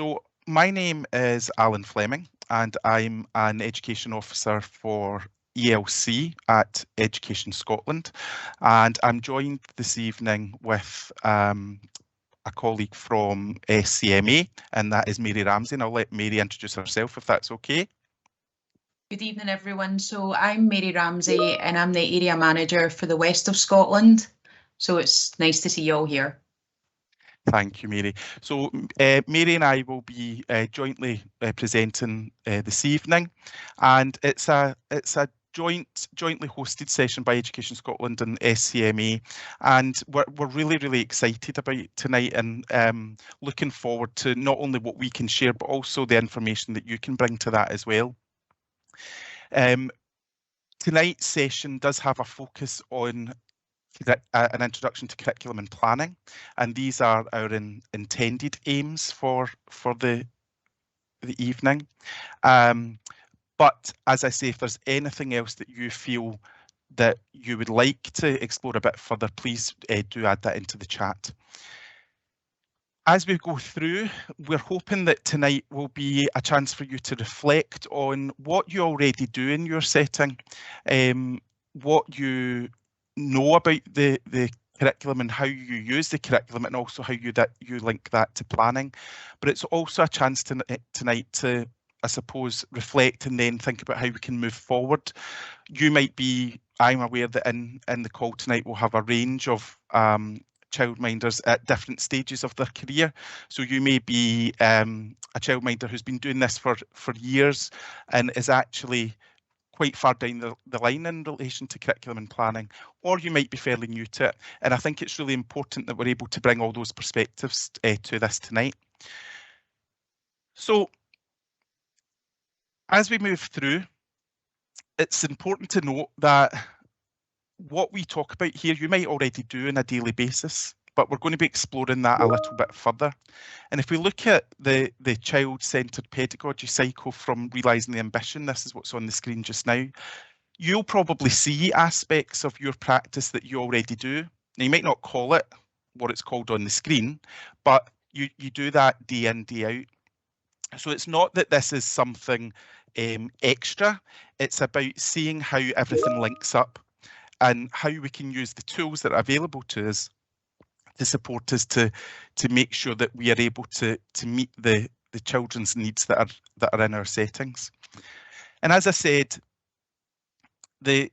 So my name is Alan Fleming and I'm an Education Officer for ELC at Education Scotland, and I'm joined this evening with a colleague from SCMA, and that is Mary Ramsey, and I'll let Mary introduce herself if that's okay. Good evening, everyone. So I'm Mary Ramsey and I'm the area manager for the west of Scotland. So it's nice to see you all here. Thank you, Mary. So Mary and I will be jointly presenting this evening, and it's a jointly hosted session by Education Scotland and SCMA, and we're really excited about tonight, and looking forward to not only what we can share but also the information that you can bring to that as well. Tonight's session does have a focus on an introduction to curriculum and planning, and these are our intended aims for the evening. But as I say, if there's anything else that you feel that you would like to explore a bit further, please do add that into the chat. As we go through, we're hoping that tonight will be a chance for you to reflect on what you already do in your setting, what you know about the curriculum and how you use the curriculum, and also how you link that to planning. But it's also a chance tonight to, I suppose, reflect and then think about how we can move forward. I'm aware that in the call tonight we'll have a range of childminders at different stages of their career. So you may be a childminder who's been doing this for years and is actually quite far down the line in relation to curriculum and planning, or you might be fairly new to it. And I think it's really important that we're able to bring all those perspectives to this tonight. So as we move through, it's important to note that what we talk about here, you might already do on a daily basis, but we're going to be exploring that a little bit further. And if we look at the child-centred pedagogy cycle from Realising the Ambition, this is what's on the screen just now, you'll probably see aspects of your practice that you already do. Now, you might not call it what it's called on the screen, but you do that day in, day out. So it's not that this is something extra, it's about seeing how everything links up and how we can use the tools that are available to us to support us to make sure that we are able to meet the children's needs that are in our settings. And as I said, we're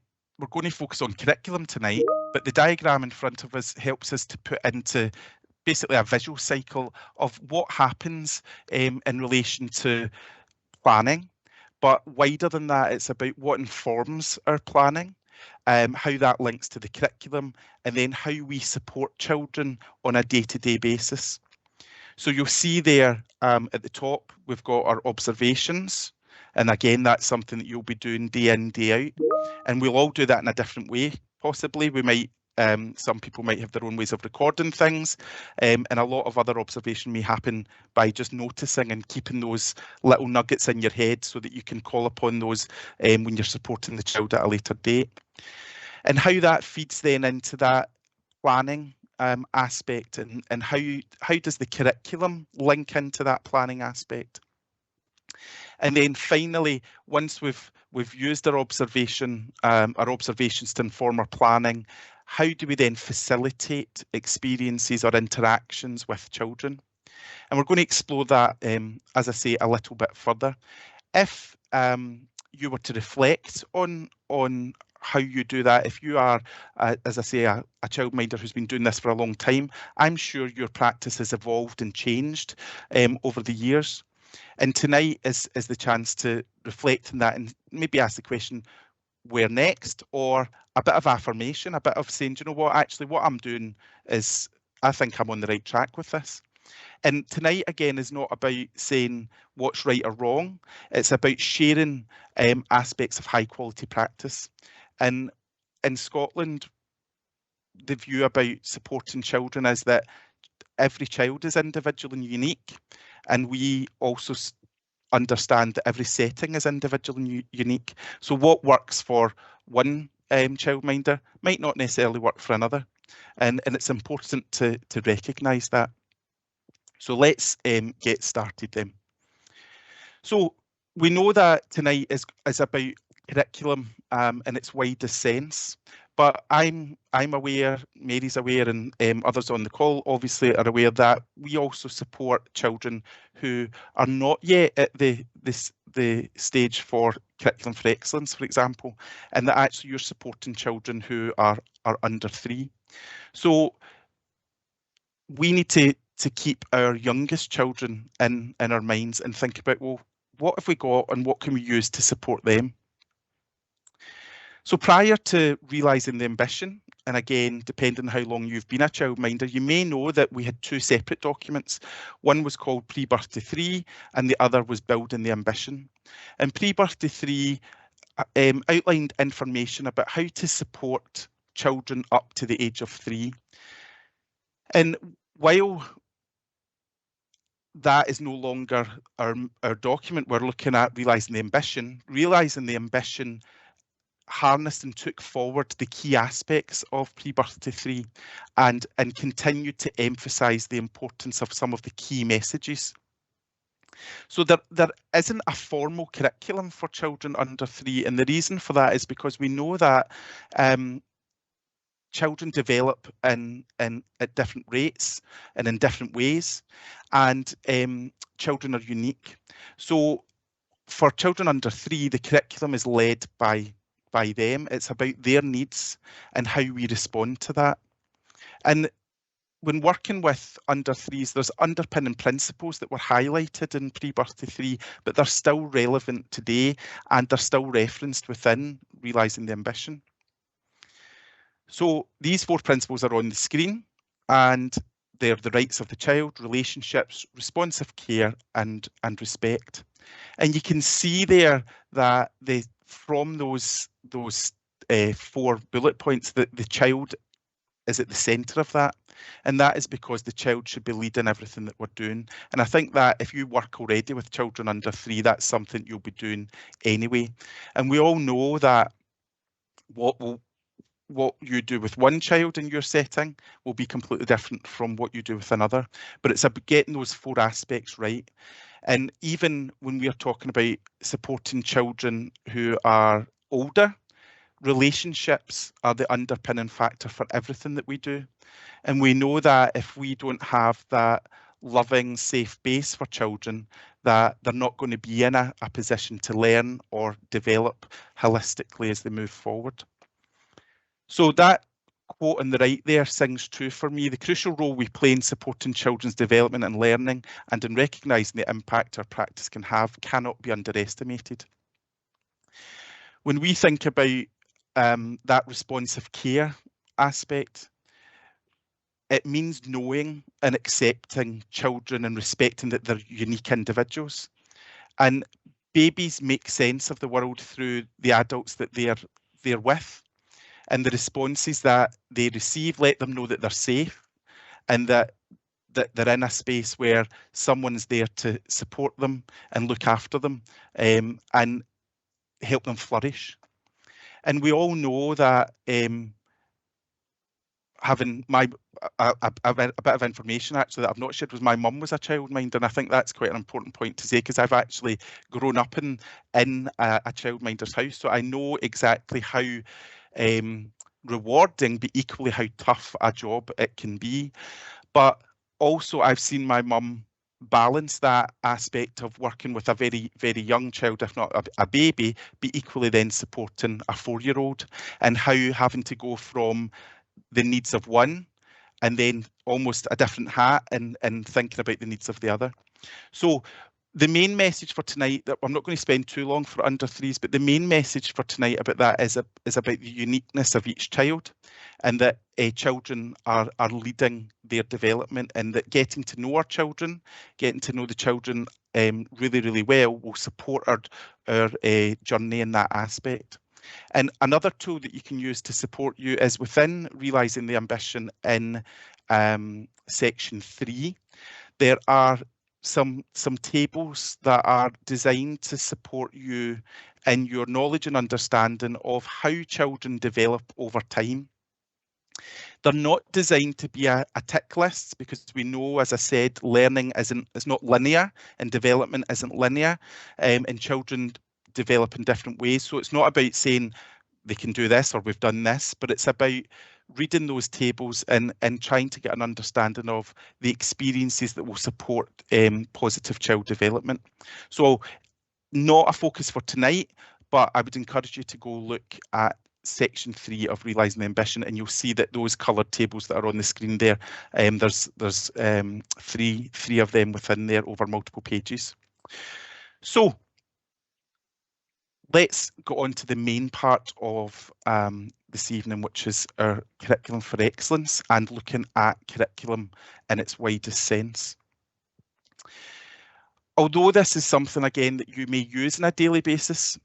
going to focus on curriculum tonight, but the diagram in front of us helps us to put into basically a visual cycle of what happens in relation to planning. But wider than that, it's about what informs our planning, how that links to the curriculum, and then how we support children on a day-to-day basis. So you'll see there at the top, we've got our observations. And again, that's something that you'll be doing day in, day out. And we'll all do that in a different way, possibly. We might, some people might have their own ways of recording things, and a lot of other observation may happen by just noticing and keeping those little nuggets in your head so that you can call upon those when you're supporting the child at a later date. And how that feeds then into that planning aspect, and how does the curriculum link into that planning aspect? And then finally, once we've used our observations to inform our planning, how do we then facilitate experiences or interactions with children? And we're going to explore that, as I say, a little bit further. If you were to reflect on how you do that, if you are, as I say, a childminder who's been doing this for a long time, I'm sure your practice has evolved and changed over the years. And tonight is the chance to reflect on that and maybe ask the question, where next? Or a bit of affirmation, a bit of saying, do you know what, actually what I'm doing is, I think I'm on the right track with this. And tonight, again, is not about saying what's right or wrong. It's about sharing aspects of high quality practice. And in Scotland, the view about supporting children is that every child is individual and unique. And we also understand that every setting is individual and unique. So what works for one childminder might not necessarily work for another. And it's important to recognise that. So let's get started then. So we know that tonight is about curriculum in its widest sense, but I'm aware, Mary's aware, and others on the call obviously are aware that we also support children who are not yet at the stage for curriculum for excellence, for example, and that actually you're supporting children who are under 3. So we need to keep our youngest children in our minds and think about, well, what have we got and what can we use to support them? So prior to realising the ambition, and again, depending on how long you've been a childminder, you may know that we had 2 separate documents. One was called Pre-Birth to 3 and the other was Building the Ambition. And Pre-Birth to 3 outlined information about how to support children up to the age of 3. And while that is no longer our document, we're looking at realising the ambition. Realising the ambition harnessed and took forward the key aspects of Pre-Birth to 3 and continued to emphasise the importance of some of the key messages. So there isn't a formal curriculum for children under 3, and the reason for that is because we know that children develop at different rates and in different ways, and children are unique. So for children under 3, the curriculum is led by them. It's about their needs and how we respond to that. And when working with under 3s, there's underpinning principles that were highlighted in Pre-Birth to 3, but they're still relevant today and they're still referenced within Realising the Ambition. So these 4 principles are on the screen, and they're the rights of the child, relationships, responsive care, and respect. And you can see there that from those 4 bullet points, that the child is at the centre of that. And that is because the child should be leading everything that we're doing. And I think that if you work already with children under 3, that's something you'll be doing anyway. And we all know that what you do with one child in your setting will be completely different from what you do with another. But it's about getting those 4 aspects right. And even when we are talking about supporting children who are older, relationships are the underpinning factor for everything that we do. And we know that if we don't have that loving, safe base for children, that they're not going to be in a position to learn or develop holistically as they move forward. So that quote on the right there sings true for me. The crucial role we play in supporting children's development and learning, and in recognising the impact our practice can have, cannot be underestimated. When we think about that responsive care aspect, it means knowing and accepting children and respecting that they're unique individuals. And babies make sense of the world through the adults that they're with. And the responses that they receive let them know that they're safe and that they're in a space where someone's there to support them and look after them and help them flourish. And we all know that having a bit of information actually that I've not shared was my mum was a childminder, and I think that's quite an important point to say because I've actually grown up in a childminder's house, so I know exactly how rewarding but equally how tough a job it can be. But also I've seen my mum balance that aspect of working with a very, very young child, if not a baby, but equally then supporting a 4-year-old, and how having to go from the needs of one and then almost a different hat and thinking about the needs of the other. So the main message for tonight, that I'm not going to spend too long for under 3s, but the main message for tonight about that is about the uniqueness of each child, and that children are leading their development, and that getting to know our children, getting to know the children really, really well will support our journey in that aspect. And another tool that you can use to support you is within Realising the Ambition in section 3. There are some tables that are designed to support you in your knowledge and understanding of how children develop over time. They're not designed to be a tick list, because we know, as I said, learning is not linear and development isn't linear, and children develop in different ways. So it's not about saying they can do this or we've done this, but it's about reading those tables and trying to get an understanding of the experiences that will support positive child development. So not a focus for tonight, but I would encourage you to go look at section 3 of Realising Ambition, and you'll see that those coloured tables that are on the screen there, there's three of them within there over multiple pages. So let's go on to the main part of this evening, which is our Curriculum for Excellence and looking at curriculum in its widest sense. Although this is something, again, that you may use on a daily basis,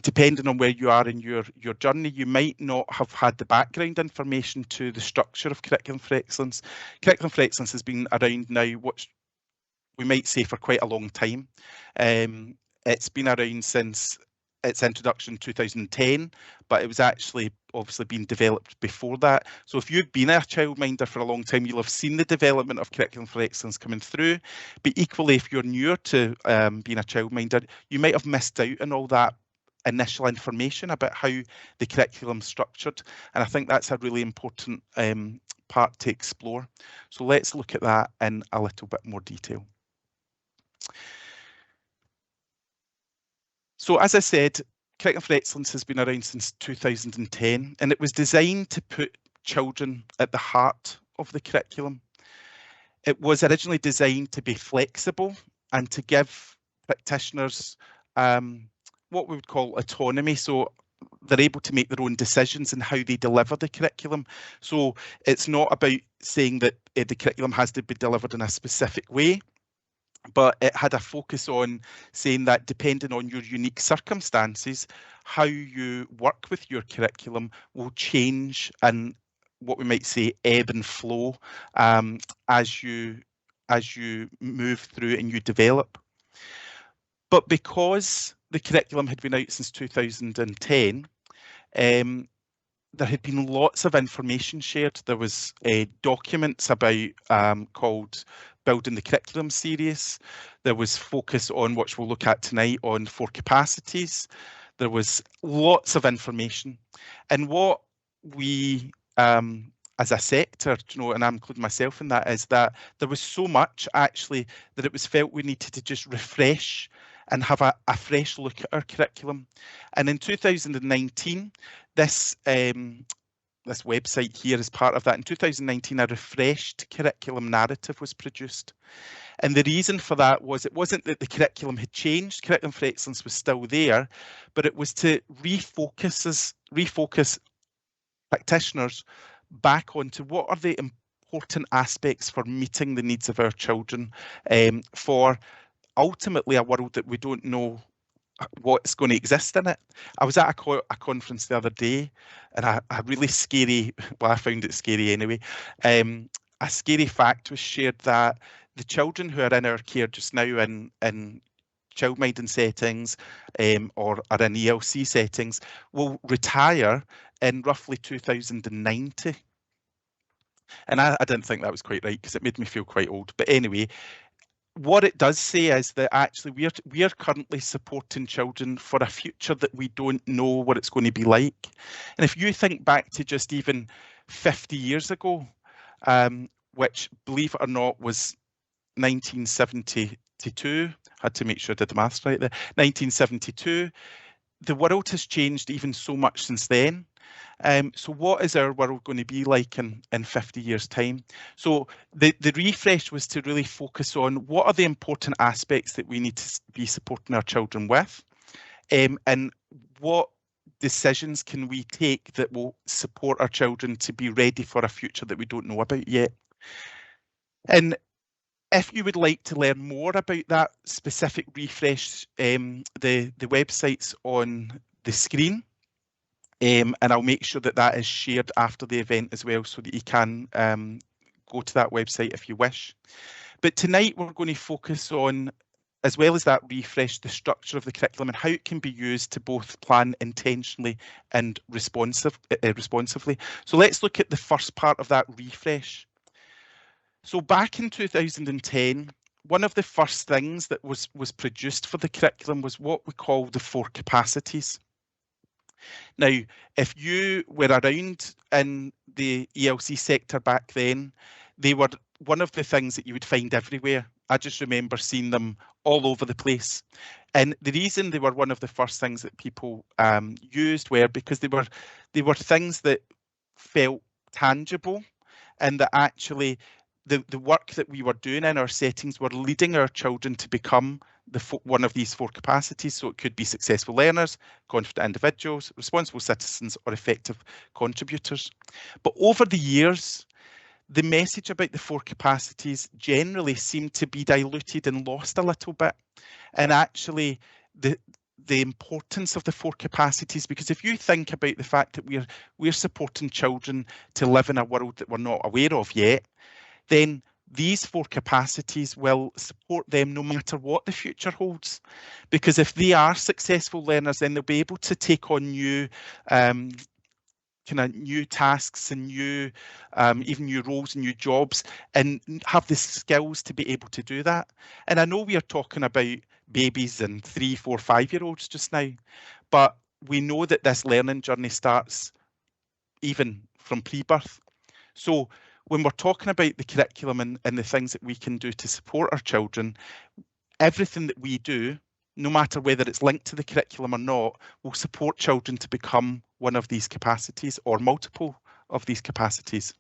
depending on where you are in your journey, you might not have had the background information to the structure of Curriculum for Excellence. Curriculum for Excellence has been around now, what we might say, for quite a long time. It's been around since its introduction in 2010, but it was actually obviously being developed before that. So if you've been a childminder for a long time, you'll have seen the development of Curriculum for Excellence coming through. But equally, if you're newer to being a childminder, you might have missed out on all that initial information about how the curriculum's structured. And I think that's a really important part to explore. So let's look at that in a little bit more detail. So as I said, Curriculum for Excellence has been around since 2010, and it was designed to put children at the heart of the curriculum. It was originally designed to be flexible and to give practitioners what we would call autonomy, so they're able to make their own decisions in how they deliver the curriculum. So it's not about saying that the curriculum has to be delivered in a specific way, but it had a focus on saying that depending on your unique circumstances, how you work with your curriculum will change and what we might say ebb and flow as you move through and you develop. But because the curriculum had been out since 2010, there had been lots of information shared. There was documents about called Building the Curriculum series. There was focus on, which we'll look at tonight, on 4 capacities. There was lots of information. And what we, as a sector, and I'm including myself in that, is that there was so much actually that it was felt we needed to just refresh and have a fresh look at our curriculum. And in 2019, this website here is part of that. In 2019, a refreshed curriculum narrative was produced. And the reason for that was it wasn't that the curriculum had changed, Curriculum for Excellence was still there, but it was to refocus practitioners back onto what are the important aspects for meeting the needs of our children, for ultimately a world that we don't know what's going to exist in it. I was at a conference the other day, and a really scary, well, I found it scary anyway, a scary fact was shared that the children who are in our care just now in childminding settings or are in ELC settings will retire in roughly 2090. And I didn't think that was quite right, because it made me feel quite old. But anyway, what it does say is that actually we are currently supporting children for a future that we don't know what it's going to be like. And if you think back to just even 50 years ago, which, believe it or not, was 1972, had to make sure I did the maths right there, 1972, the world has changed even so much since then. So what is our world going to be like in 50 years' time? So the refresh was to really focus on what are the important aspects that we need to be supporting our children with, and what decisions can we take that will support our children to be ready for a future that we don't know about yet. And if you would like to learn more about that specific refresh, the website's on the screen. And I'll make sure that that is shared after the event as well, so that you can go to that website if you wish. But tonight we're going to focus on as well as that refresh, the structure of the curriculum and how it can be used to both plan intentionally and responsively. So let's look at the first part of that refresh. So back in 2010, one of the first things that was produced for the curriculum was what we call the 4 capacities. Now, if you were around in the ELC sector back then, they were one of the things that you would find everywhere. I just remember seeing them all over the place. And the reason they were one of the first things that people used were because they were things that felt tangible, and that actually the work that we were doing in our settings were leading our children to become one of these 4 capacities. So it could be successful learners, confident individuals, responsible citizens, or effective contributors. But over the years, the message about the 4 capacities generally seemed to be diluted and lost a little bit. And actually, the importance of the 4 capacities, because if you think about the fact that we're supporting children to live in a world that we're not aware of yet, then these 4 capacities will support them no matter what the future holds. Because if they are successful learners, then they'll be able to take on new new tasks and even new roles and new jobs, and have the skills to be able to do that. And I know we are talking about babies and 3, 4, 5-year-olds just now, but we know that this learning journey starts even from pre-birth. So when we're talking about the curriculum and the things that we can do to support our children, everything that we do, no matter whether it's linked to the curriculum or not, will support children to become one of these capacities or multiple of these capacities.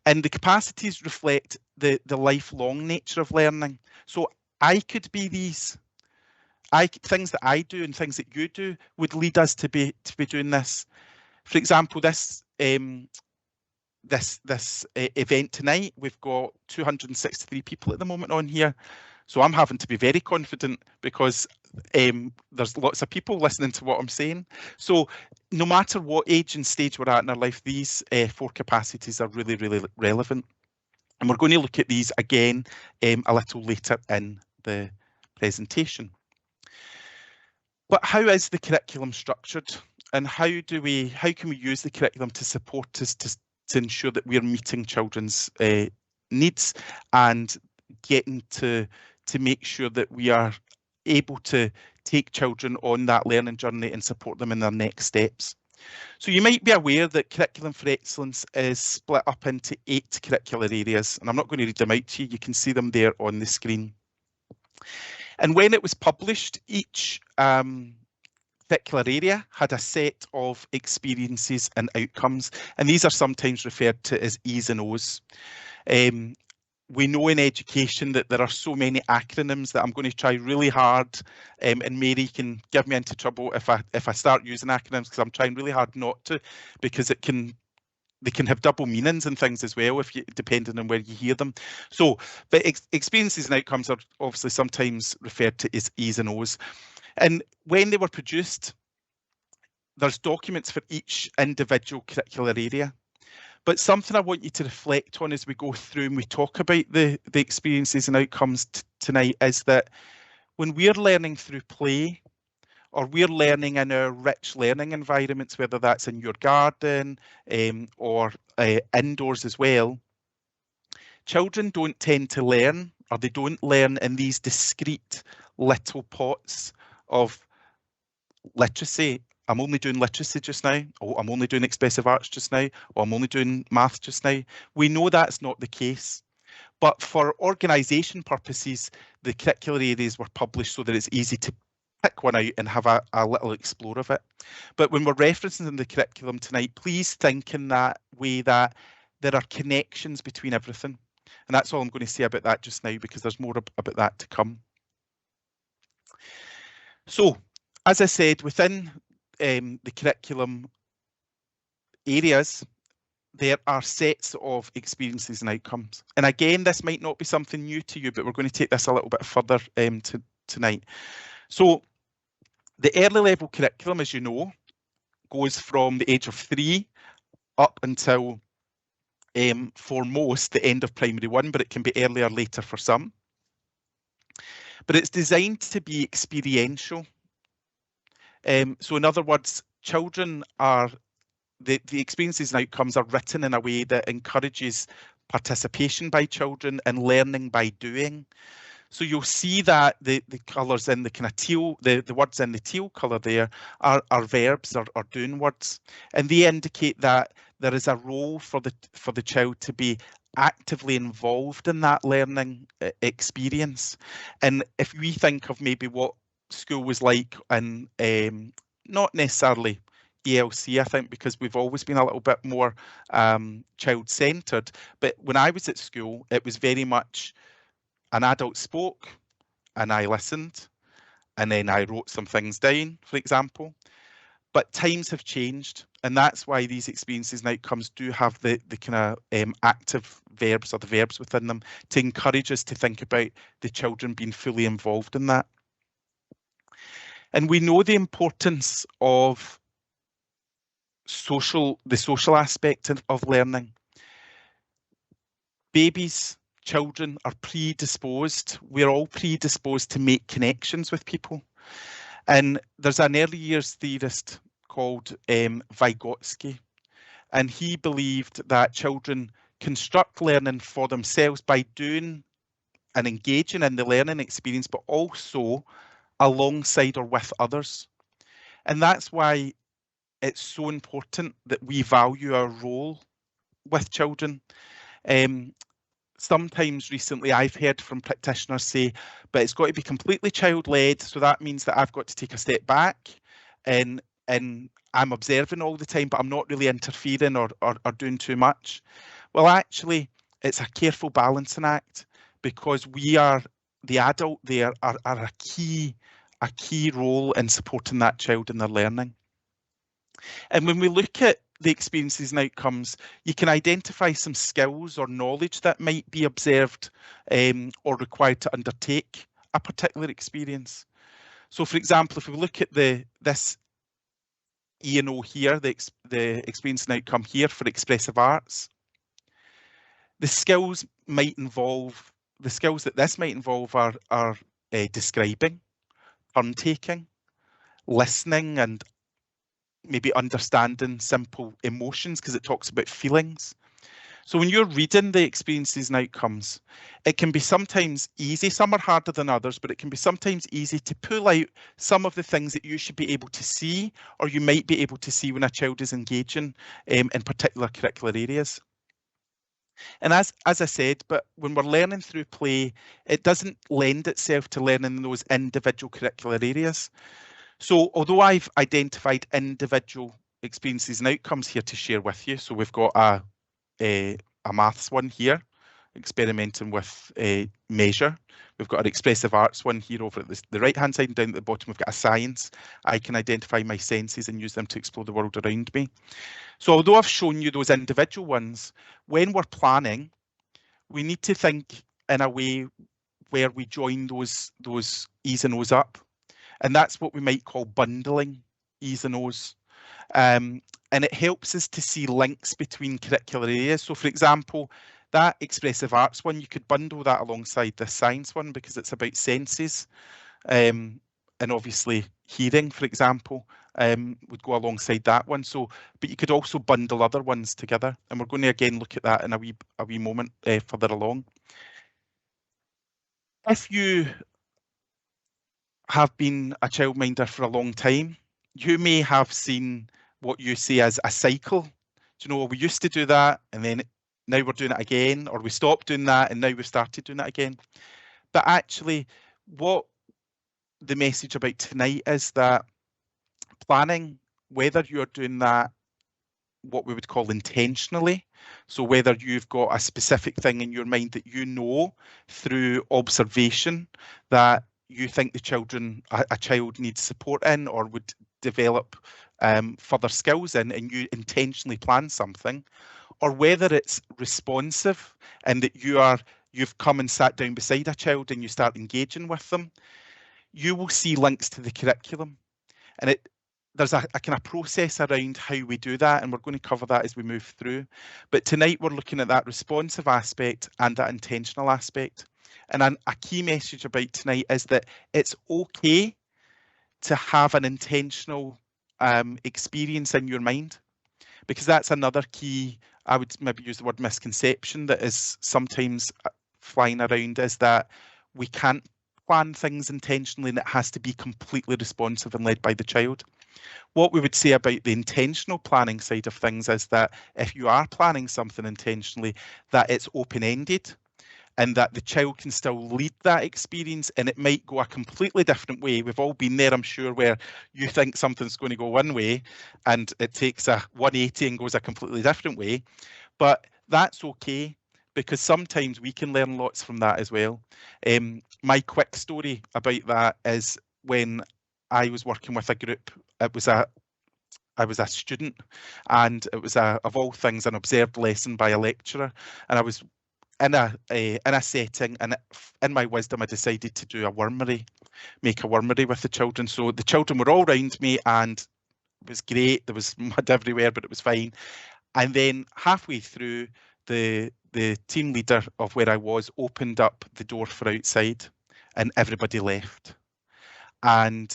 And the capacities reflect the lifelong nature of learning. So I could be these. Things that I do and things that you do would lead us to be doing this. For example, this event tonight, we've got 263 people at the moment on here. So I'm having to be very confident because there's lots of people listening to what I'm saying. So no matter what age and stage we're at in our life, these 4 capacities are really, really relevant. And we're going to look at these again a little later in the presentation. But how is the curriculum structured, and how can we use the curriculum to support us to ensure that we're meeting children's needs and getting to make sure that we are able to take children on that learning journey and support them in their next steps. So you might be aware that Curriculum for Excellence is split up into 8 curricular areas, and I'm not going to read them out to you. You can see them there on the screen. And when it was published, each particular area had a set of experiences and outcomes, and these are sometimes referred to as E's and O's. We know in education that there are so many acronyms that I'm going to try really hard, and Mary can give me into trouble if I start using acronyms, because I'm trying really hard not to, because they can have double meanings and things as well, depending on where you hear them. So, but experiences and outcomes are obviously sometimes referred to as E's and O's. And when they were produced, there's documents for each individual curricular area. But something I want you to reflect on as we go through and we talk about the experiences and outcomes tonight is that when we're learning through play, or we're learning in our rich learning environments, whether that's in your garden or indoors as well, children don't tend to learn, or they don't learn in these discrete little pots of literacy. I'm only doing literacy just now, or I'm only doing expressive arts just now, or I'm only doing math just now. We know that's not the case. But for organisation purposes, the curricular areas were published so that it's easy to pick one out and have a little explore of it. But when we're referencing the curriculum tonight, please think in that way that there are connections between everything. And that's all I'm going to say about that just now, because there's more about that to come. So, as I said, within the curriculum areas, there are sets of experiences and outcomes. And again, this might not be something new to you, but we're going to take this a little bit further tonight. So the early level curriculum, as you know, goes from the age of 3 up until, for most, the end of primary 1, but it can be earlier or later for some. but it's designed to be experiential. So in other words, children are, the experiences and outcomes are written in a way that encourages participation by children and learning by doing. So you'll see that the colours in the kind of teal, the words in the teal colour there are verbs or doing words, and they indicate that there is a role for the child to be actively involved in that learning experience. And if we think of maybe what school was like in not necessarily ELC, I think, because we've always been a little bit more child-centred, but when I was at school, it was very much an adult spoke and I listened, and then I wrote some things down, for example. But times have changed, and that's why these experiences and outcomes do have the kind of active verbs or the verbs within them to encourage us to think about the children being fully involved in that. And we know the importance of the social aspect of learning. Babies, children are predisposed. We're all predisposed to make connections with people. And there's an early years theorist called Vygotsky, and he believed that children construct learning for themselves by doing and engaging in the learning experience, but also alongside or with others. And that's why it's so important that we value our role with children. Sometimes recently I've heard from practitioners say, but it's got to be completely child-led, so that means that I've got to take a step back and I'm observing all the time, but I'm not really interfering or doing too much. Well, actually, it's a careful balancing act, because we are, the adult there are a key role in supporting that child in their learning. And when we look at the experiences and outcomes, you can identify some skills or knowledge that might be observed or required to undertake a particular experience. So, for example, if we look at this E&O here, the experience and outcome here for expressive arts, the skills that this might involve are describing, turn taking, listening, and maybe understanding simple emotions, because it talks about feelings. So when you're reading the experiences and outcomes, it can be sometimes easy, some are harder than others, but it can be sometimes easy to pull out some of the things that you should be able to see, or you might be able to see when a child is engaging in particular curricular areas. And as I said, but when we're learning through play, it doesn't lend itself to learning in those individual curricular areas. So although I've identified individual experiences and outcomes here to share with you, so we've got a maths one here, experimenting with measure. We've got an expressive arts one here over at the right hand side, and down at the bottom we've got a science. I can identify my senses and use them to explore the world around me. So although I've shown you those individual ones, when we're planning, we need to think in a way where we join those E's and O's up. And that's what we might call bundling E's and O's. And it helps us to see links between curricular areas. So, for example, that expressive arts one, you could bundle that alongside the science one because it's about senses. And obviously hearing, for example, would go alongside that one. So, but you could also bundle other ones together. And we're going to again look at that in a wee moment further along. If you have been a childminder for a long time, you may have seen what you see as a cycle. Do you know, we used to do that and then now we're doing it again, or we stopped doing that and now we've started doing it again. But actually, what the message about tonight is that planning, whether you're doing that what we would call intentionally, so whether you've got a specific thing in your mind that you know through observation that you think the a child needs support in or would develop further skills in, and you intentionally plan something, or whether it's responsive and that you've come and sat down beside a child and you start engaging with them, you will see links to the curriculum. And there's a kind of process around how we do that, and we're going to cover that as we move through. But tonight we're looking at that responsive aspect and that intentional aspect. And a key message about tonight is that it's okay to have an intentional experience in your mind, because that's another key, I would maybe use the word misconception, that is sometimes flying around, is that we can't plan things intentionally and it has to be completely responsive and led by the child. What we would say about the intentional planning side of things is that if you are planning something intentionally, that it's open-ended and that the child can still lead that experience, and it might go a completely different way. We've all been there, I'm sure, where you think something's going to go one way and it takes a 180 and goes a completely different way. But that's okay, because sometimes we can learn lots from that as well. My quick story about that is when I was working with a group, I was a student, and it was of all things an observed lesson by a lecturer, and I was in a setting, and in my wisdom I decided to do make a wormery with the children. So the children were all around me and it was great. There was mud everywhere, but it was fine. And then halfway through, the team leader of where I was opened up the door for outside and everybody left. And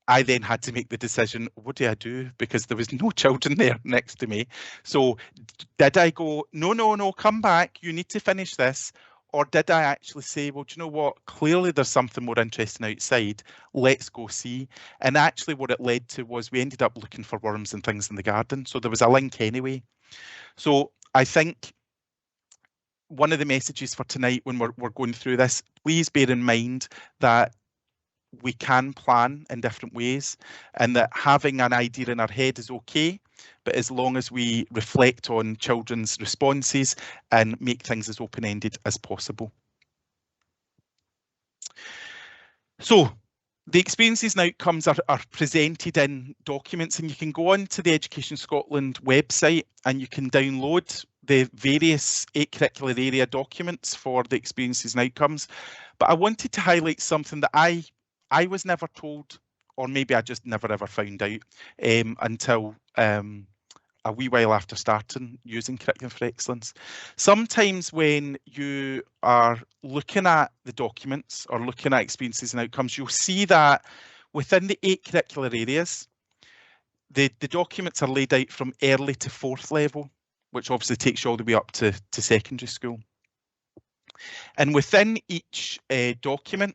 I then had to make the decision, what do I do? Because there was no children there next to me. So did I go, no, come back, you need to finish this? Or did I actually say, well, do you know what? Clearly there's something more interesting outside. Let's go see. And actually what it led to was we ended up looking for worms and things in the garden. So there was a link anyway. So I think one of the messages for tonight when we're going through this, please bear in mind that we can plan in different ways, and that having an idea in our head is okay, but as long as we reflect on children's responses and make things as open-ended as possible. So the experiences and outcomes are presented in documents, and you can go on to the Education Scotland website and you can download the various 8 curricular area documents for the experiences and outcomes. But I wanted to highlight something that I was never told, or maybe I just never ever found out until a wee while after starting using Curriculum for Excellence. Sometimes when you are looking at the documents or looking at experiences and outcomes, you'll see that within the 8 curricular areas, the documents are laid out from early to 4th level, which obviously takes you all the way up to secondary school. And within each document,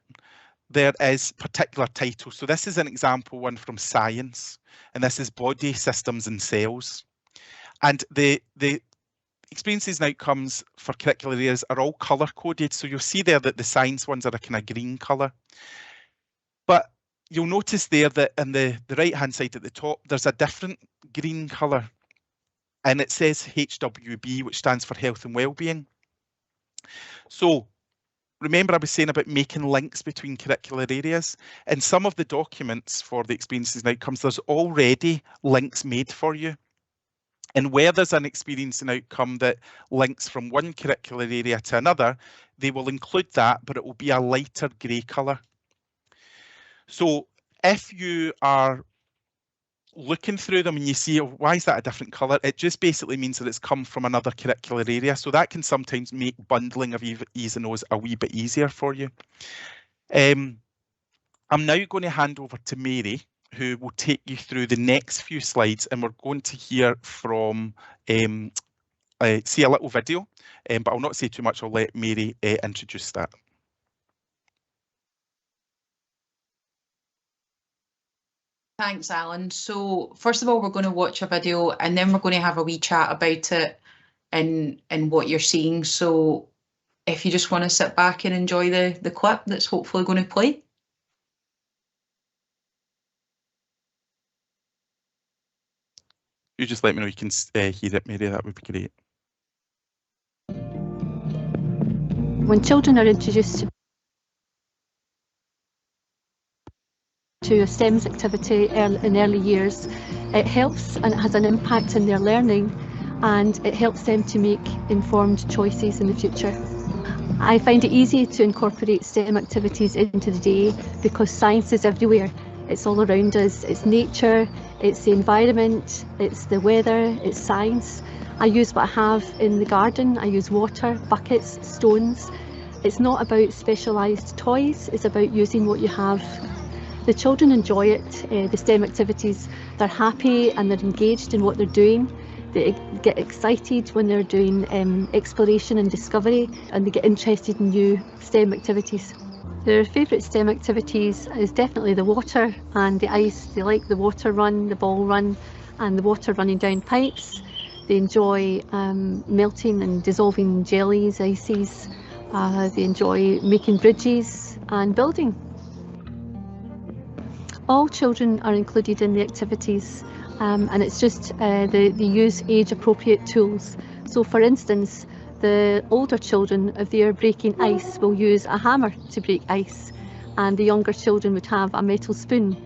there is particular titles. So this is an example one from science, and this is body systems and cells. And the experiences and outcomes for curricular areas are all colour coded. So you'll see there that the science ones are a kind of green colour. But you'll notice there that in the right hand side at the top, there's a different green colour, and it says HWB, which stands for health and well-being. So remember I was saying about making links between curricular areas. In some of the documents for the experiences and outcomes, there's already links made for you. And where there's an experience and outcome that links from one curricular area to another, they will include that, but it will be a lighter grey colour. So if you are looking through them and you see, oh, why is that a different colour? It just basically means that it's come from another curricular area. So that can sometimes make bundling of E's and O's a wee bit easier for you. I'm now going to hand over to Mary, who will take you through the next few slides, and we're going to hear from, see a little video, but I'll not say too much. I'll let Mary introduce that. Thanks, Alan. So first of all, we're going to watch a video and then we're going to have a wee chat about it and what you're seeing. So if you just want to sit back and enjoy the clip that's hopefully going to play. You just let me know you can hear it, Mary, that would be great. When children are introduced to a STEMS activity in early years, it helps and it has an impact in their learning, and it helps them to make informed choices in the future. I find it easy to incorporate STEM activities into the day because science is everywhere. It's all around us. It's nature, it's the environment, it's the weather, it's science. I use what I have in the garden. I use water, buckets, stones. It's not about specialised toys, it's about using what you have. The children enjoy it, the STEM activities. They're happy and they're engaged in what they're doing. They get excited when they're doing exploration and discovery, and they get interested in new STEM activities. Their favourite STEM activities is definitely the water and the ice. They like the water run, the ball run, and the water running down pipes. They enjoy melting and dissolving jellies, ices. They enjoy making bridges and building. All children are included in the activities, and it's just they use age-appropriate tools. So for instance, the older children, if they are breaking ice, will use a hammer to break ice, and the younger children would have a metal spoon.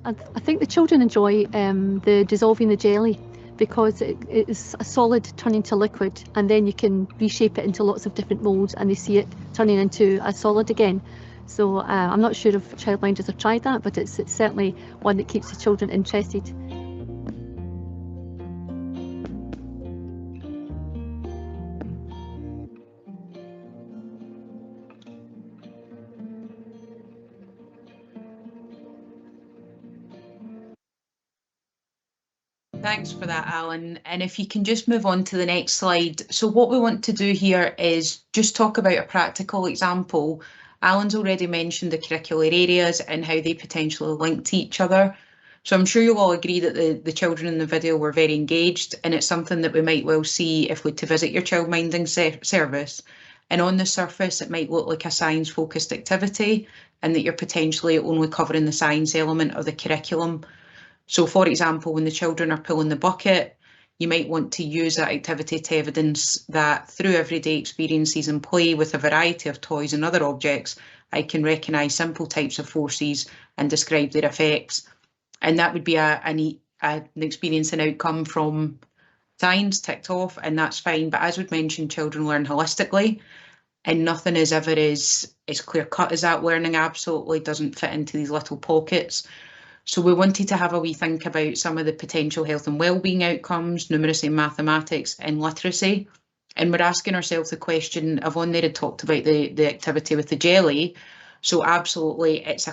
I think the children enjoy the dissolving the jelly, because it is a solid turning to liquid, and then you can reshape it into lots of different moulds and they see it turning into a solid again. So I'm not sure if Childminders have tried that, but it's certainly one that keeps the children interested. Thanks for that, Alan. And if you can just move on to the next slide. So what we want to do here is just talk about a practical example. Alan's already mentioned the curricular areas and how they potentially link to each other. So I'm sure you'll all agree that the children in the video were very engaged, and it's something that we might well see if we to visit your childminding service. And on the surface, it might look like a science-focused activity, and that you're potentially only covering the science element of the curriculum. So for example, when the children are pulling the bucket, you might want to use that activity to evidence that through everyday experiences and play with a variety of toys and other objects, I can recognise simple types of forces and describe their effects. And that would be an experience and outcome from science ticked off, and that's fine. But as we've mentioned, children learn holistically, and nothing is ever as clear cut as that. Learning absolutely doesn't fit into these little pockets. So we wanted to have a wee think about some of the potential health and wellbeing outcomes, numeracy and mathematics and literacy. And we're asking ourselves the question, Yvonne there had talked about the activity with the jelly. So absolutely, it's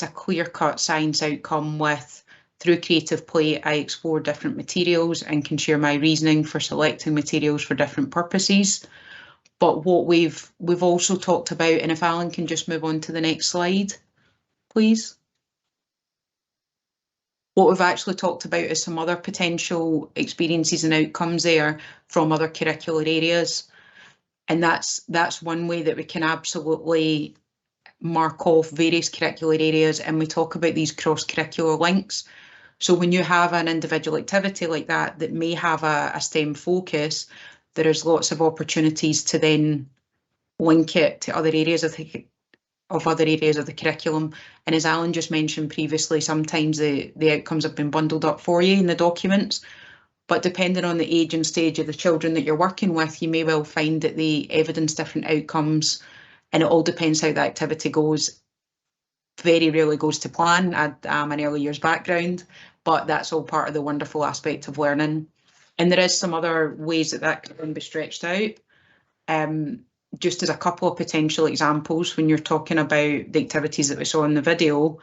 a clear-cut science outcome with, through creative play, I explore different materials and can share my reasoning for selecting materials for different purposes. But what we've also talked about, and if Alan can just move on to the next slide, please. What we've actually talked about is some other potential experiences and outcomes there from other curricular areas. And that's one way that we can absolutely mark off various curricular areas, and we talk about these cross-curricular links. So when you have an individual activity like that may have a STEM focus, there is lots of opportunities to then link it to other areas of the curriculum. And as Alan just mentioned previously, sometimes the outcomes have been bundled up for you in the documents, but depending on the age and stage of the children that you're working with, you may well find that they evidence different outcomes, and it all depends how the activity goes. Very rarely goes to plan. I'm an early years background, but that's all part of the wonderful aspect of learning. And there is some other ways that can be stretched out. Just as a couple of potential examples, when you're talking about the activities that we saw in the video,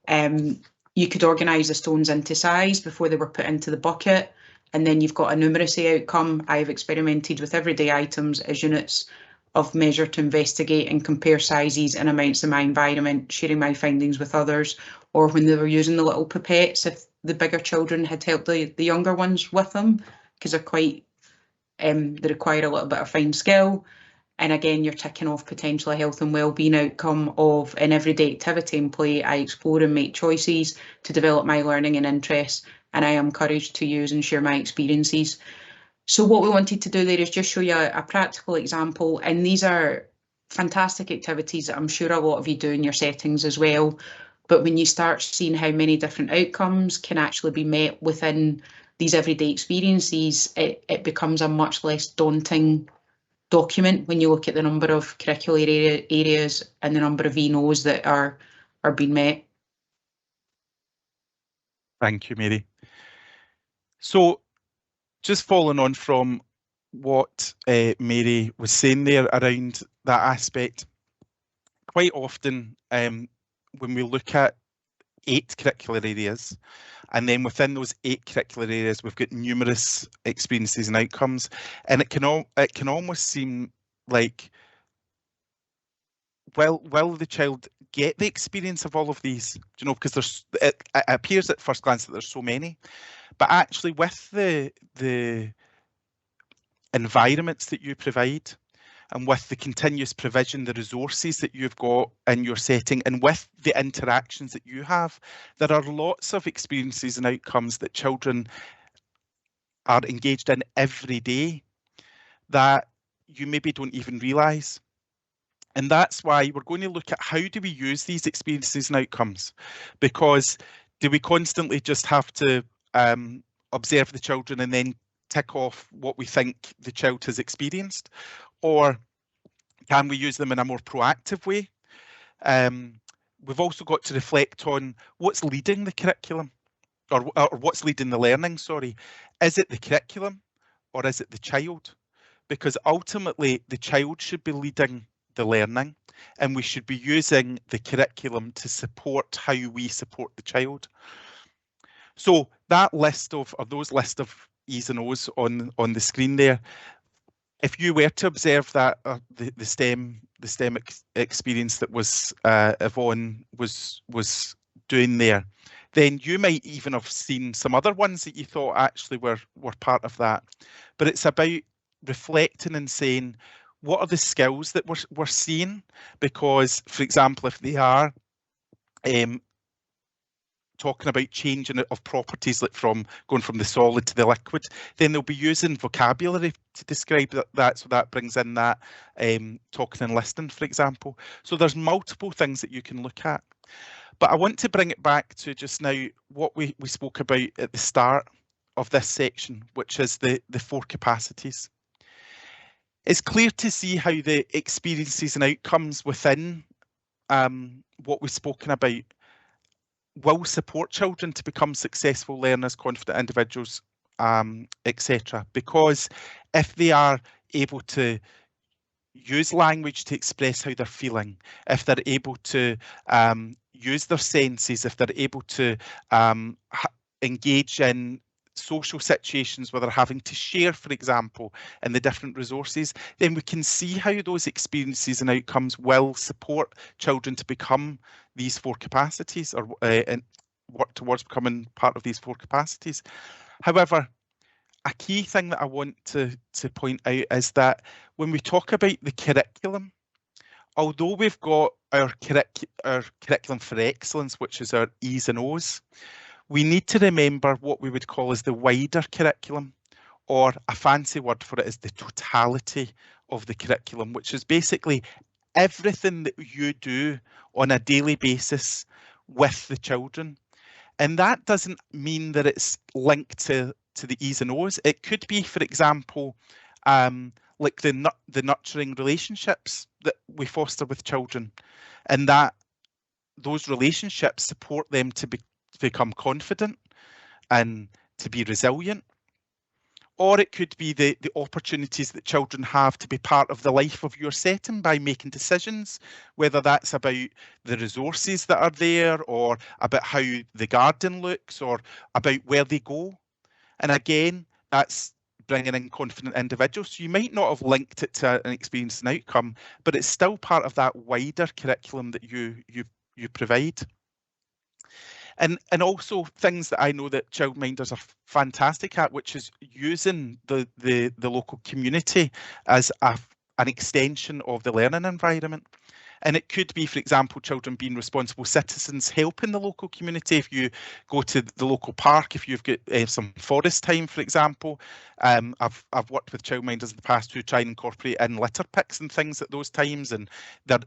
you could organise the stones into size before they were put into the bucket, and then you've got a numeracy outcome. I've experimented with everyday items as units of measure to investigate and compare sizes and amounts in my environment, sharing my findings with others. Or when they were using the little pipettes, if the bigger children had helped the younger ones with them, because they're quite, they require a little bit of fine skill. And again, you're ticking off potential health and wellbeing outcome of an everyday activity and play. I explore and make choices to develop my learning and interests, and I am encouraged to use and share my experiences. So what we wanted to do there is just show you a practical example, and these are fantastic activities that I'm sure a lot of you do in your settings as well. But when you start seeing how many different outcomes can actually be met within these everyday experiences, it becomes a much less daunting document when you look at the number of curricular areas and the number of ENOs that are being met. Thank you, Mary. So just following on from what Mary was saying there around aspect, quite often when we look at 8 curricular areas, and then within those 8 curricular areas, we've got numerous experiences and outcomes, and it can almost seem like, well, will the child get the experience of all of these? Do you know, because it appears at first glance that there's so many, but actually with the environments that you provide, and with the continuous provision, the resources that you've got in your setting, and with the interactions that you have, there are lots of experiences and outcomes that children are engaged in every day that you maybe don't even realise. And that's why we're going to look at how do we use these experiences and outcomes, because do we constantly just have to observe the children and then tick off what we think the child has experienced, or can we use them in a more proactive way? We've also got to reflect on what's leading the curriculum, or what's leading the learning, sorry. Is it the curriculum or is it the child? Because ultimately the child should be leading the learning, and we should be using the curriculum to support how we support the child. So that list of, or those list of E's and O's on the screen there, if you were to observe that the STEM experience that was Yvonne was doing there, then you might even have seen some other ones that you thought actually were part of that. But it's about reflecting and saying, what are the skills that we're seeing? Because, for example, if they are talking about changing of properties, like from going from the solid to the liquid, then they'll be using vocabulary to describe that. So that brings in that talking and listening, for example. So there's multiple things that you can look at. But I want to bring it back to just now what we spoke about at the start of this section, which is the 4 capacities. It's clear to see how the experiences and outcomes within what we've spoken about will support children to become successful learners, confident individuals, etc. Because if they are able to use language to express how they're feeling, if they're able to use their senses, if they're able to engage in social situations where they're having to share, for example, in the different resources, then we can see how those experiences and outcomes will support children to become these 4 capacities, or and work towards becoming part of these 4 capacities. However, a key thing that I want to point out is that when we talk about the curriculum, although we've got our curriculum for excellence, which is our E's and O's, we need to remember what we would call as the wider curriculum, or a fancy word for it is the totality of the curriculum, which is basically everything that you do on a daily basis with the children. And that doesn't mean that it's linked to the E's and O's. It could be, for example, like the nurturing relationships that we foster with children, and that those relationships support them to become confident and to be resilient. Or it could be the opportunities that children have to be part of the life of your setting by making decisions, whether that's about the resources that are there, or about how the garden looks, or about where they go. And again, that's bringing in confident individuals. So you might not have linked it to an experience and outcome, but it's still part of that wider curriculum that you provide. And also things that I know that Childminders are fantastic at, which is using the local community as an extension of the learning environment. And it could be, for example, children being responsible citizens, helping the local community. If you go to the local park, if you've got some forest time, for example, I've worked with Childminders in the past who try and incorporate in litter picks and things at those times, and they're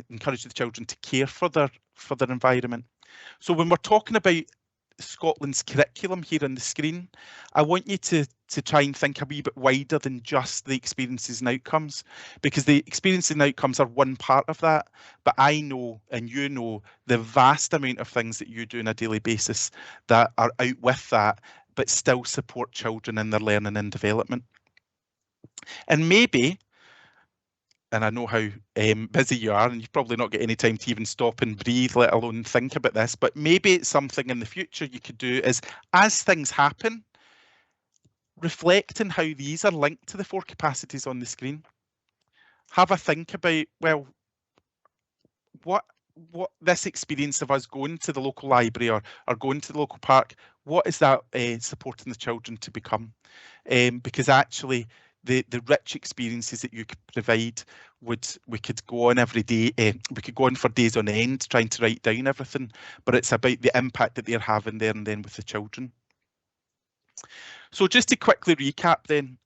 encourage the children to care for their environment. So when we're talking about Scotland's curriculum here on the screen, I want you to try and think a wee bit wider than just the experiences and outcomes, because the experiences and outcomes are one part of that, but I know, and you know, the vast amount of things that you do on a daily basis that are out with that, but still support children in their learning and development. And maybe and I know how busy you are, and you've probably not got any time to even stop and breathe, let alone think about this, but maybe it's something in the future you could do is, as things happen, reflect on how these are linked to the 4 capacities on the screen. Have a think about, well, what this experience of us going to the local library or going to the local park, what is that supporting the children to become? Because actually the rich experiences that you could provide, we could go on every day, we could go on for days on end trying to write down everything, but it's about the impact that they're having there and then with the children. So just to quickly recap then,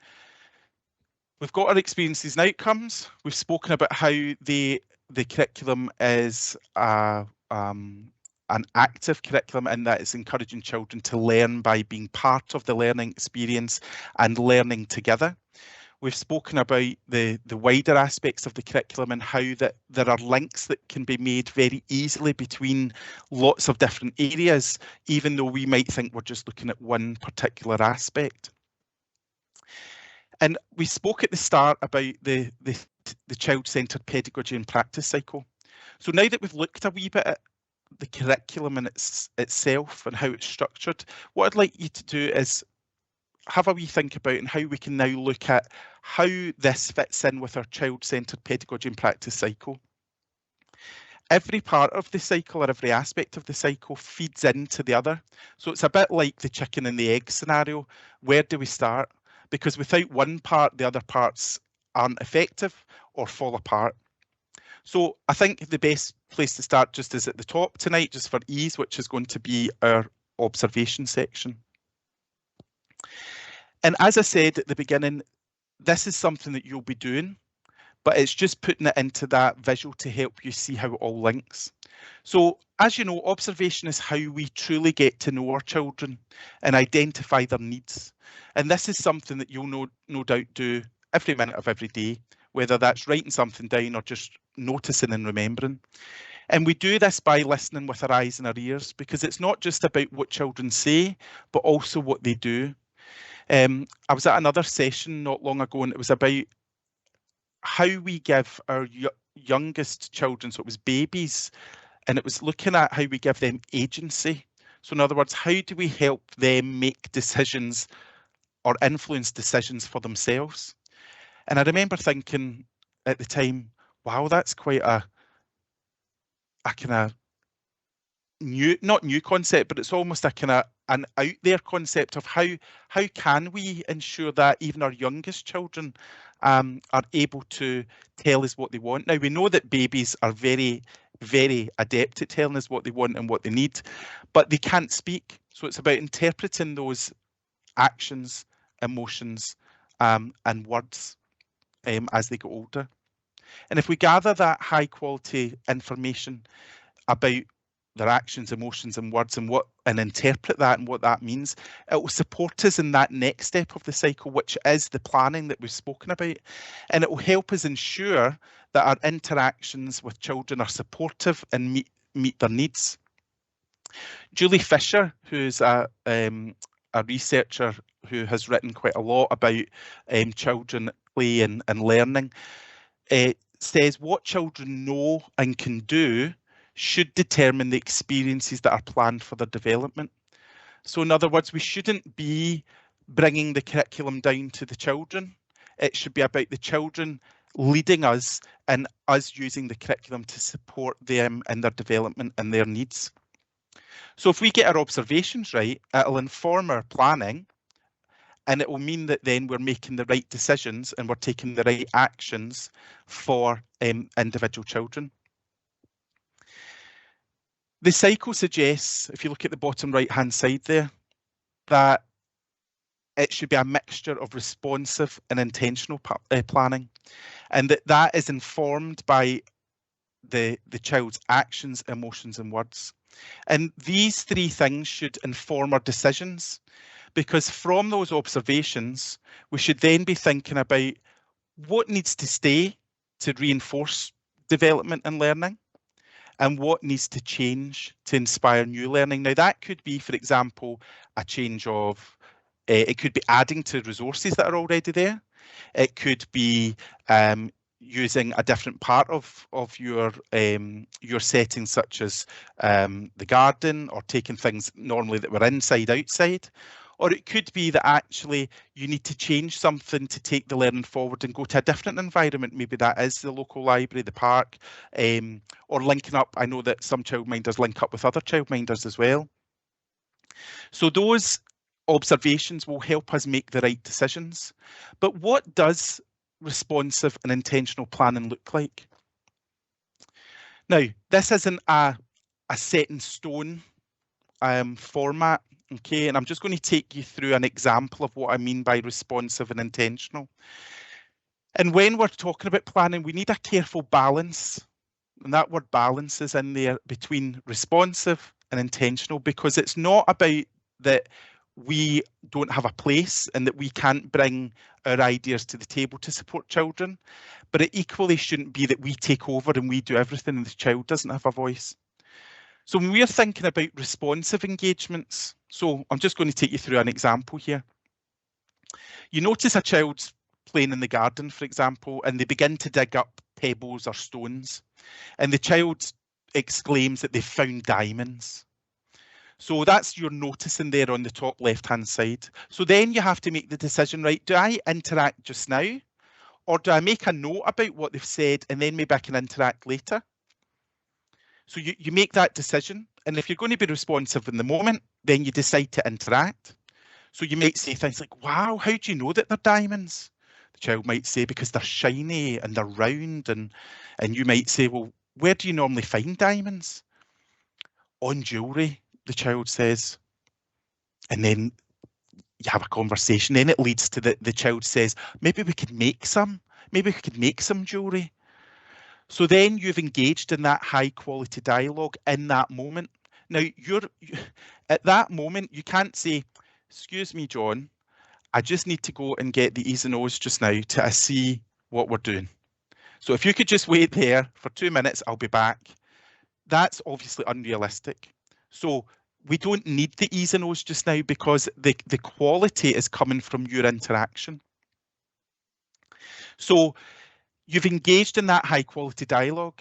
we've got our experiences and outcomes. We've spoken about how the curriculum is an active curriculum, and that it's encouraging children to learn by being part of the learning experience and learning together. We've spoken about the wider aspects of the curriculum and how that there are links that can be made very easily between lots of different areas, even though we might think we're just looking at one particular aspect. And we spoke at the start about the child-centred pedagogy and practice cycle. So now that we've looked a wee bit at the curriculum and itself and how it's structured, what I'd like you to do is have a wee think about and how we can now look at how this fits in with our child-centred pedagogy and practice cycle. Every part of the cycle or every aspect of the cycle feeds into the other. So it's a bit like the chicken and the egg scenario. Where do we start? Because without one part, the other parts aren't effective or fall apart. So I think the best place to start just is at the top tonight, just for ease, which is going to be our observation section. And as I said at the beginning, this is something that you'll be doing, but it's just putting it into that visual to help you see how it all links. So as you know, observation is how we truly get to know our children and identify their needs. And this is something that you'll no doubt do every minute of every day, whether that's writing something down or just noticing and remembering. And we do this by listening with our eyes and our ears, because it's not just about what children say, but also what they do. I was at another session not long ago, and it was about how we give our youngest children, so it was babies, and it was looking at how we give them agency. So in other words, how do we help them make decisions or influence decisions for themselves? And I remember thinking at the time, wow, that's quite a kind of not new concept, but it's almost a kind of an out there concept of how can we ensure that even our youngest children are able to tell us what they want. Now we know that babies are very, very adept at telling us what they want and what they need, but they can't speak. So it's about interpreting those actions, emotions, and words as they get older. And if we gather that high quality information about their actions, emotions and words and interpret that and what that means, it will support us in that next step of the cycle, which is the planning that we've spoken about. And it will help us ensure that our interactions with children are supportive and meet their needs. Julie Fisher, who's a researcher who has written quite a lot about children, play and learning, says what children know and can do should determine the experiences that are planned for their development. So in other words, we shouldn't be bringing the curriculum down to the children. It should be about the children leading us and us using the curriculum to support them in their development and their needs. So if we get our observations right, it'll inform our planning, and it will mean that then we're making the right decisions and we're taking the right actions for individual children. The cycle suggests, if you look at the bottom right hand side there, that it should be a mixture of responsive and intentional planning, and that is informed by the child's actions, emotions and words. And these three things should inform our decisions, because from those observations, we should then be thinking about what needs to stay to reinforce development and learning, and what needs to change to inspire new learning. Now that could be, for example, a change of, it could be adding to resources that are already there. It could be using a different part of your settings, such as the garden, or taking things normally that were inside outside. Or it could be that actually you need to change something to take the learning forward and go to a different environment. Maybe that is the local library, the park, or linking up. I know that some childminders link up with other childminders as well. So those observations will help us make the right decisions. But what does responsive and intentional planning look like? Now, this isn't a set in stone format, okay, and I'm just going to take you through an example of what I mean by responsive and intentional. And when we're talking about planning, we need a careful balance, and that word balance is in there, between responsive and intentional, because it's not about that we don't have a place and that we can't bring our ideas to the table to support children, but it equally shouldn't be that we take over and we do everything and the child doesn't have a voice. So when we're thinking about responsive engagements, so I'm just going to take you through an example here. You notice a child's playing in the garden, for example, and they begin to dig up pebbles or stones, and the child exclaims that they've found diamonds. So that's your noticing there on the top left-hand side. So then you have to make the decision, right, do I interact just now, or do I make a note about what they've said and then maybe I can interact later? So you make that decision, and if you're going to be responsive in the moment, then you decide to interact. So you might say things like, wow, how do you know that they're diamonds? The child might say, because they're shiny and they're round, and you might say, well, where do you normally find diamonds? On jewellery, the child says. And then you have a conversation, then it leads to the child says, maybe we could make some, jewellery. So then you've engaged in that high quality dialogue in that moment. Now at that moment, you can't say, excuse me, John, I just need to go and get the E's and O's just now to see what we're doing. So if you could just wait there for 2 minutes, I'll be back. That's obviously unrealistic. So we don't need the E's and O's just now, because the quality is coming from your interaction. So you've engaged in that high quality dialogue.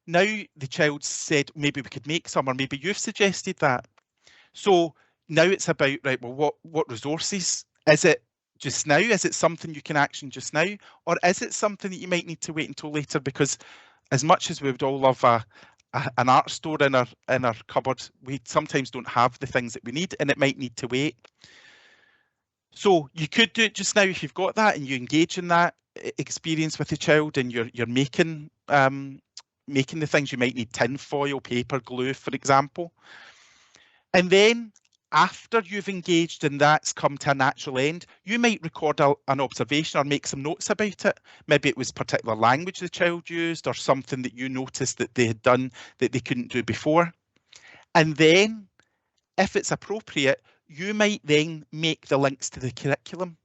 Now the child said, maybe we could make some, or maybe you've suggested that. So now it's about, right, well, what resources? Is it just now? Is it something you can action just now? Or is it something that you might need to wait until later? Because as much as we would all love an art store in our cupboard, we sometimes don't have the things that we need, and it might need to wait. So you could do it just now if you've got that and you engage in that experience with the child, and you're making the things. You might need tin foil, paper, glue, for example. And then after you've engaged and that's come to a natural end, you might record an observation or make some notes about it. Maybe it was particular language the child used, or something that you noticed that they had done that they couldn't do before. And then, if it's appropriate, you might then make the links to the curriculum.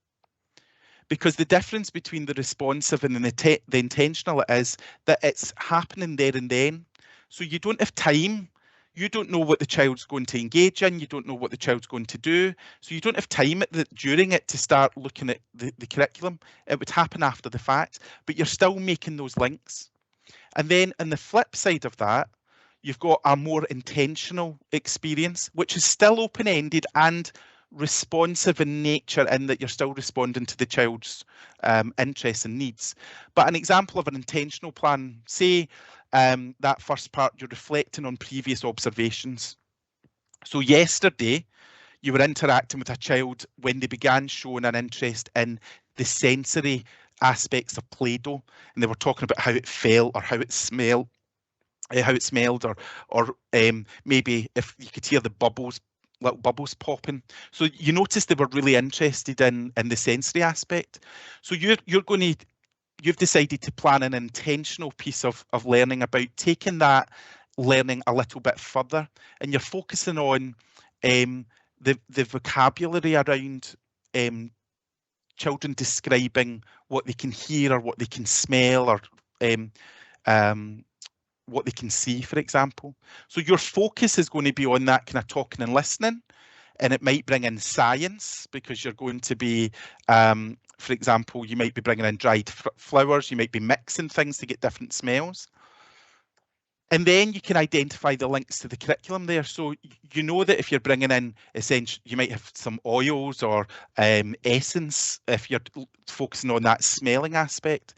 Because the difference between the responsive and the intentional is that it's happening there and then. So you don't have time. You don't know what the child's going to engage in. You don't know what the child's going to do. So you don't have time during it to start looking at the curriculum. It would happen after the fact, but you're still making those links. And then on the flip side of that, you've got a more intentional experience, which is still open-ended and responsive in nature, in that you're still responding to the child's interests and needs. But an example of an intentional plan, say that first part, you're reflecting on previous observations. So yesterday, you were interacting with a child when they began showing an interest in the sensory aspects of Play-Doh, and they were talking about how it felt or how it smelled, or maybe if you could hear the bubbles, little bubbles popping. So you notice they were really interested in the sensory aspect. So you've decided to plan an intentional piece of learning about taking that learning a little bit further, and you're focusing on the vocabulary around children describing what they can hear or what they can smell, or what they can see, for example. So your focus is going to be on that kind of talking and listening, and it might bring in science, because you're going to be For example, you might be bringing in dried flowers, you might be mixing things to get different smells. And then you can identify the links to the curriculum there. So you know that if you're bringing in, essentially, you might have some oils or essence if you're focusing on that smelling aspect.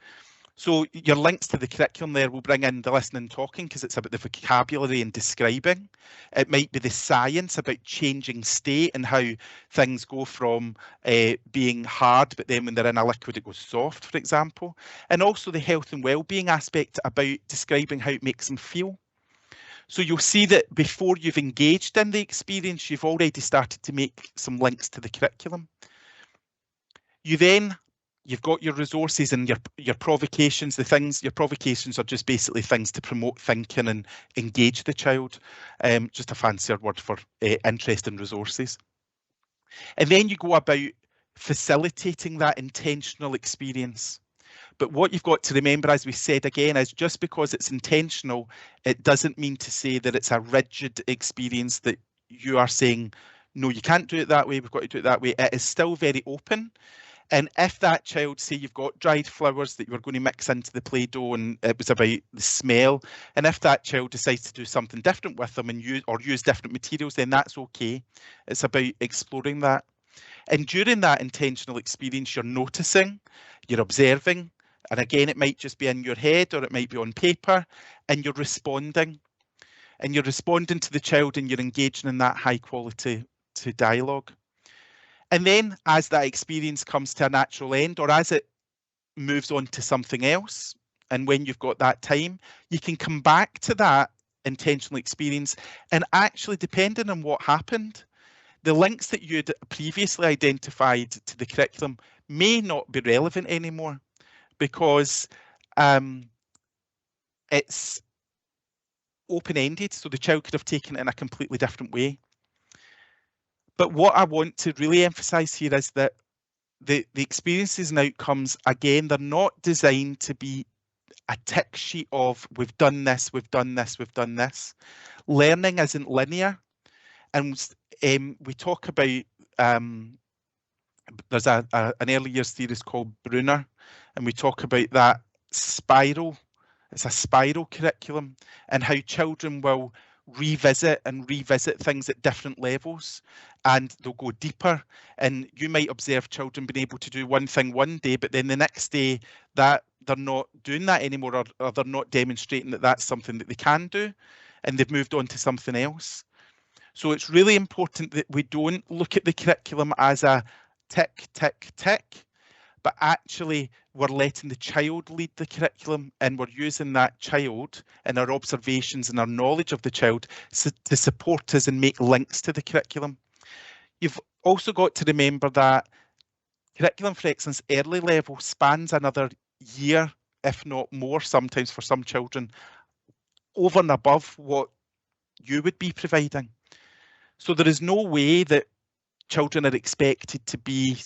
So your links to the curriculum there will bring in the listening and talking because it's about the vocabulary and describing. It might be the science about changing state and how things go from being hard, but then when they're in a liquid, it goes soft, for example. And also the health and well-being aspect about describing how it makes them feel. So you'll see that before you've engaged in the experience, you've already started to make some links to the curriculum. You've got your resources and your provocations. Your provocations are just basically things to promote thinking and engage the child. Just a fancier word for interest in resources. And then you go about facilitating that intentional experience. But what you've got to remember, as we said again, is just because it's intentional, it doesn't mean to say that it's a rigid experience that you are saying, no, you can't do it that way, we've got to do it that way. It is still very open. And if that child, say you've got dried flowers that you were going to mix into the Play-Doh and it was about the smell, and if that child decides to do something different with them and use different materials, then that's okay. It's about exploring that. And during that intentional experience, you're noticing, you're observing, and again, it might just be in your head or it might be on paper, and you're responding. And you're responding to the child and you're engaging in that high quality dialogue. And then as that experience comes to a natural end, or as it moves on to something else, and when you've got that time, you can come back to that intentional experience, and actually, depending on what happened, the links that you'd previously identified to the curriculum may not be relevant anymore, because it's open-ended, so the child could have taken it in a completely different way. But what I want to really emphasize here is that the experiences and outcomes, again, they're not designed to be a tick sheet of we've done this, we've done this, we've done this. Learning isn't linear. And we talk about, there's an early years theorist called Brunner, and we talk about that spiral. It's a spiral curriculum, and how children will revisit things at different levels, and they'll go deeper. And you might observe children being able to do one thing one day, but then the next day that they're not doing that anymore, or they're not demonstrating that that's something that they can do, and they've moved on to something else. So it's really important that we don't look at the curriculum as a tick, tick, tick, but actually we're letting the child lead the curriculum, and we're using that child and our observations and our knowledge of the child to support us and make links to the curriculum. You've also got to remember that Curriculum for Excellence early level spans another year, if not more, sometimes for some children, over and above what you would be providing. So there is no way that children are expected to be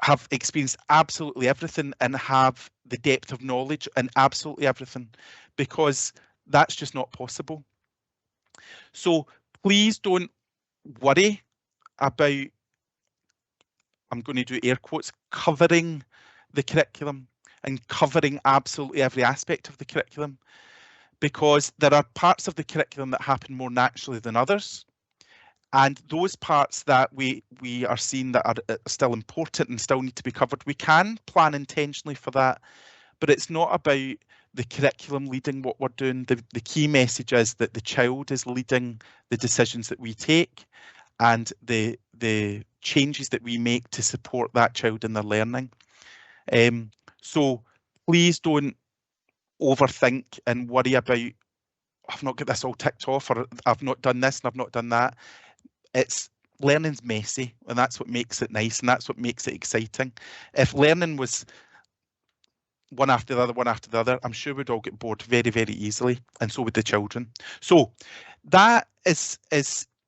have experienced absolutely everything and have the depth of knowledge and absolutely everything, because that's just not possible. So please don't worry about, I'm going to do air quotes, covering the curriculum and covering absolutely every aspect of the curriculum, because there are parts of the curriculum that happen more naturally than others. And those parts that we are seeing that are still important and still need to be covered, we can plan intentionally for that. But it's not about the curriculum leading what we're doing. The key message is that the child is leading the decisions that we take and the changes that we make to support that child in their learning. So please don't overthink and worry about, I've not got this all ticked off, or I've not done this and I've not done that. Learning's messy, and that's what makes it nice, and that's what makes it exciting. If learning was one after the other, I'm sure we'd all get bored very, very easily, and so would the children. So that is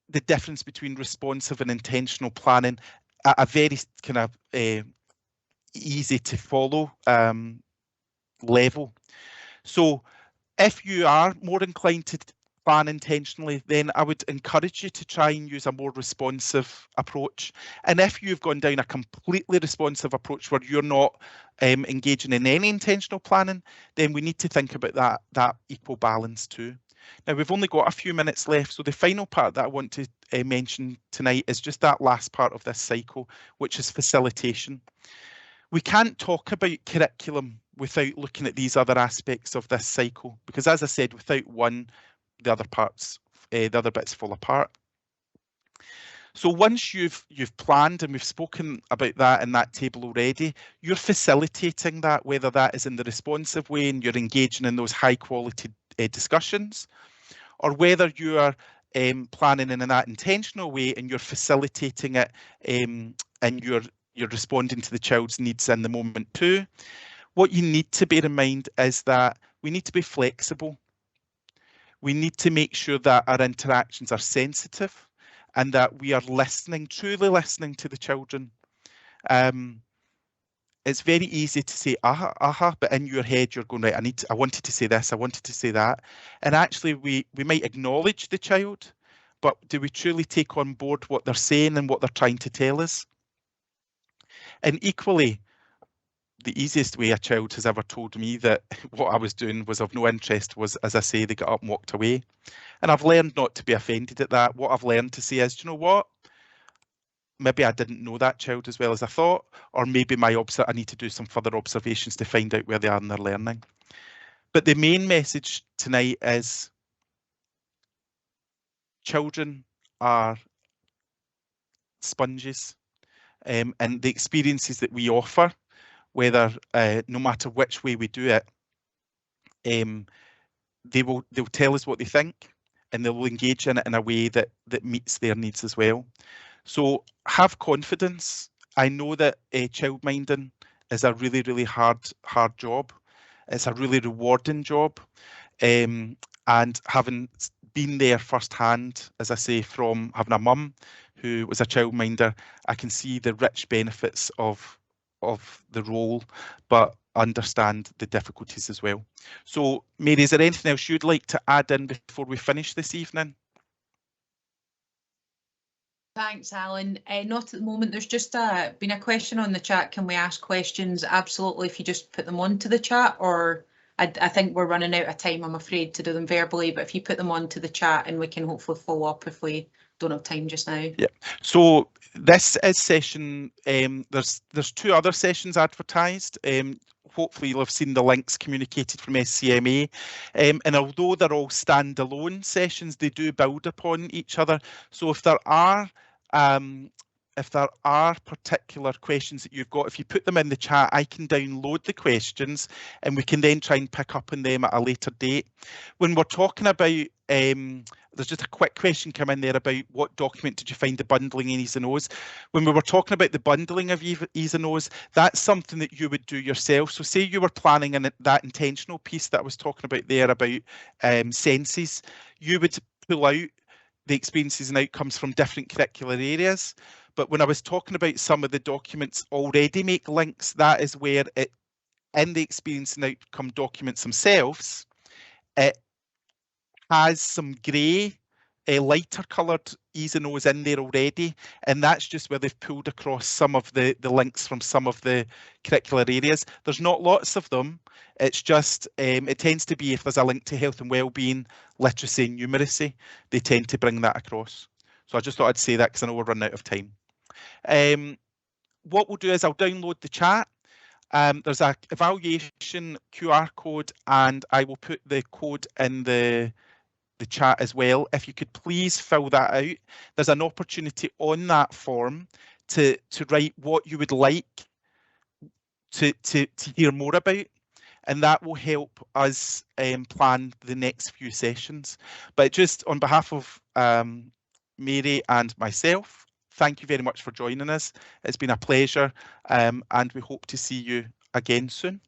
the difference between responsive and intentional planning at a very kind of easy to follow level. So if you are more inclined to plan intentionally, then I would encourage you to try and use a more responsive approach. And if you've gone down a completely responsive approach where you're not engaging in any intentional planning, then we need to think about that equal balance too. Now, we've only got a few minutes left, so the final part that I want to mention tonight is just that last part of this cycle, which is facilitation. We can't talk about curriculum without looking at these other aspects of this cycle, because as I said, without one, the other bits fall apart. So once you've planned, and we've spoken about that in that table already, you're facilitating that, whether that is in the responsive way and you're engaging in those high quality discussions, or whether you are planning in that intentional way and you're facilitating it and you're responding to the child's needs in the moment too. What you need to bear in mind is that we need to be flexible. We need to make sure that our interactions are sensitive and that we are listening, truly listening to the children. It's very easy to say, but in your head you're going, right, I wanted to say this, I wanted to say that. And actually we might acknowledge the child, but do we truly take on board what they're saying and what they're trying to tell us? And equally, the easiest way a child has ever told me that what I was doing was of no interest was, as I say, they got up and walked away. And I've learned not to be offended at that. What I've learned to say is, do you know what? Maybe I didn't know that child as well as I thought, or maybe I need to do some further observations to find out where they are in their learning. But the main message tonight is children are sponges, and the experiences that we offer, whether no matter which way we do it, they'll tell us what they think, and they'll engage in it in a way that meets their needs as well. So have confidence. I know that childminding is a really, really hard job. It's a really rewarding job, and having been there firsthand, as I say, from having a mum who was a childminder, I can see the rich benefits of the role, but understand the difficulties as well. So, Mary, is there anything else you'd like to add in before we finish this evening? Thanks, Alan. Not at the moment. There's just been a question on the chat. Can we ask questions? Absolutely, if you just put them onto the chat, or I think we're running out of time, I'm afraid, to do them verbally, but if you put them onto the chat and we can hopefully follow up if we don't have time just now. Yeah. So this is session, there's 2 other sessions advertised. Hopefully you'll have seen the links communicated from SCMA, and although they're all standalone sessions, they do build upon each other. So if there are particular questions that you've got, if you put them in the chat, I can download the questions and we can then try and pick up on them at a later date. When we're talking about, there's just a quick question come in there about what document did you find the bundling in E's and O's. When we were talking about the bundling of E's and O's, that's something that you would do yourself. So say you were planning in that intentional piece that I was talking about there about senses, you would pull out the experiences and outcomes from different curricular areas. But when I was talking about some of the documents already make links, that is where it, in the experience and outcome documents themselves, it has some grey, lighter coloured E's and O's in there already, and that's just where they've pulled across some of the links from some of the curricular areas. There's not lots of them. It's just, it tends to be if there's a link to health and wellbeing, literacy and numeracy, they tend to bring that across. So I just thought I'd say that because I know we're running out of time. What we'll do is I'll download the chat. There's a evaluation QR code, and I will put the code in the chat as well. If you could please fill that out. There's an opportunity on that form to write what you would like to hear more about, and that will help us plan the next few sessions. But just on behalf of Mary and myself, thank you very much for joining us. It's been a pleasure, and we hope to see you again soon.